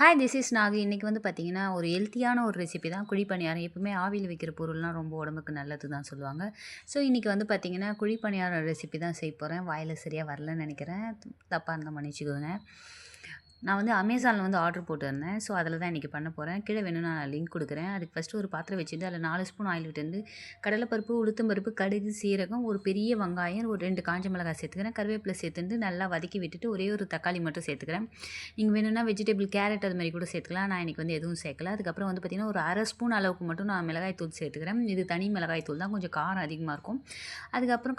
Hi this is Nagu. இன்றைக்கி வந்து பார்த்திங்கன்னா ஒரு ஹெல்த்தியான ஒரு ரெசிபி தான் குழி பணியாரம். எப்பவுமே ஆவியில் வைக்கிற பொருள்லாம் ரொம்ப உடம்புக்கு நல்லது தான் சொல்லுவாங்க. ஸோ இன்றைக்கி வந்து பார்த்திங்கன்னா குழி பணியாரம் ரெசிபி தான் செய்ய போகிறேன். வாயில் சரியாக வரலன்னு நினைக்கிறேன், தப்பாக இருந்தால் மன்னிச்சிக்கோங்க. நான் வந்து அமேசானில் வந்து ஆர்டர் போட்டிருந்தேன். ஸோ அதில் தான் இன்றைக்கி பண்ண போகிறேன். கீழே வேணும்னா நான் லிங்க் கொடுக்குறேன். அதுக்கு ஃபஸ்ட்டு ஒரு பாத்திரம் வச்சுட்டு அதில் 4 ஸ்பூன் ஆயில் விட்டு கடலைப்பருப்பு, உளுத்தம்பருப்பு, கடுகு, சீரகம், ஒரு பெரிய வெங்காயம், ஒரு 2 காஞ்ச மிளகாய் சேர்த்துக்கிறேன். கருவேப்பிலை சேர்த்துட்டு நல்லா வதக்கி விட்டுட்டு ஒரே ஒரு தக்காளி மட்டும் சேர்த்துக்கிறேன். நீங்கள் வேணும்னா வெஜிடபிள் கேரட் அது மாதிரி கூட சேர்த்துக்கலாம். நான் இன்றைக்கி வந்து எதுவும் சேர்க்கல. அதுக்கப்புறம் வந்து பார்த்திங்கன்னா ஒரு அரை ஸ்பூன் அளவுக்கு மட்டும் நான் மிளகாய் தூள் சேர்த்துக்கிறேன். இது தனி மிளகாய் தூள் தான், கொஞ்சம் காரம் அதிகமாக இருக்கும். அதுக்கப்புறம்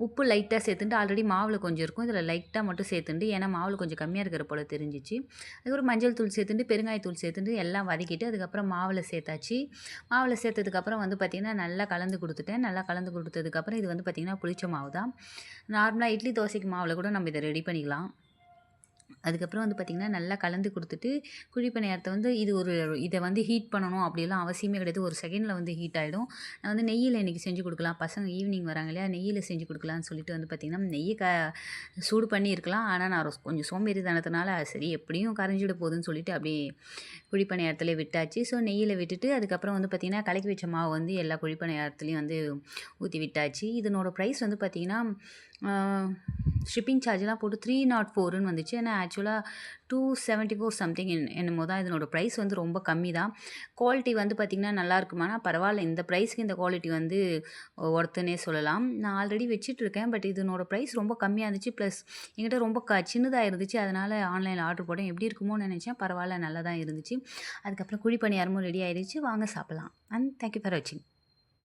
உப்பு லைட்டாக சேர்த்துட்டு, ஆல்ரெடி மாவில் கொஞ்சம் இருக்கும், இதில் லைட்டாக மட்டும் சேர்த்துட்டு, ஏன்னா மாவில் கொஞ்சம் கம்மியாக இருக்கிற போல் தெரிஞ்சிச்சு. அதுக்கப்புறம் மஞ்சள் தூள் சேர்த்துட்டு, பெருங்காயத்தூள் சேர்த்துட்டு எல்லாம் வதக்கிட்டு அதுக்கப்புறம் மாவில் சேர்த்தாச்சு. மாவில் சேர்த்ததுக்கப்புறம் வந்து பார்த்திங்கன்னா நல்லா கலந்து கொடுத்துட்டேன். நல்லா கலந்து கொடுத்ததுக்கப்புறம் இது வந்து பார்த்திங்கன்னா புளிச்ச மாவு தான். நார்மலாக இட்லி தோசைக்கு மாவில் கூட நம்ம இதை ரெடி பண்ணிக்கலாம். அதுக்கப்புறம் வந்து பார்த்திங்கன்னா நல்லா கலந்து கொடுத்துட்டு, குழி பணியாரத்தை வந்து இதை வந்து ஹீட் பண்ணணும் அப்படிலாம் அவசியமே கிடையாது. ஒரு செகண்டில் வந்து ஹீட் ஆகிடும். நான் வந்து நெய்யில் இன்றைக்கி செஞ்சு கொடுக்கலாம், பசங்க ஈவினிங் வராங்க இல்லையா, நெய்யில் செஞ்சு கொடுக்கலான்னு சொல்லிட்டு வந்து பார்த்திங்கன்னா நெய்யை சூடு பண்ணி இருக்கலாம். ஆனால் நான் கொஞ்சம் சோம்பேறித்தனத்தினால சரி எப்படியும் கரைஞ்சிட போகுதுன்னு சொல்லிட்டு அப்படியே குழி பணியாரத்துலேயே விட்டாச்சு. ஸோ நெய்யில் விட்டுட்டு அதுக்கப்புறம் வந்து பார்த்திங்கன்னா கலக்கி வச்ச மாவு வந்து எல்லா குழி பணியாரத்துலேயும் வந்து ஊற்றி விட்டாச்சு. இதனோட ப்ரைஸ் வந்து பார்த்திங்கன்னா ஷிப்பிங் சார்ஜெலாம் போட்டு 304ன்னு வந்துச்சு. ஏன்னா ஆக்சுவலாக 274 சம்திங் என்னமோ தான். இதனோட ப்ரைஸ் வந்து ரொம்ப கம்மி தான். குவாலிட்டி வந்து பார்த்திங்கன்னா நல்லா இருக்குமானா பரவாயில்ல, இந்த ப்ரைஸ்க்கு இந்த குவாலிட்டி வந்து ஒர்த்துன்னே சொல்லலாம். நான் ஆல்ரெடி வச்சிட்ருக்கேன், பட் இதனோட ப்ரைஸ் ரொம்ப கம்மியாக இருந்துச்சு. ப்ளஸ் என்கிட்ட ரொம்ப சின்னதாக இருந்துச்சு. அதனால் ஆன்லைனில் ஆர்டர் போட்டேன். எப்படி இருக்குமோன்னு நினச்சேன், பரவாயில்ல நல்லா தான் இருந்துச்சு. அதுக்கப்புறம் குழி பணியாரமும் ரெடி ஆயிடுச்சு. வாங்க சாப்பிட்லாம். அண்ட் தேங்க்யூ ஃபார் வாட்சிங்.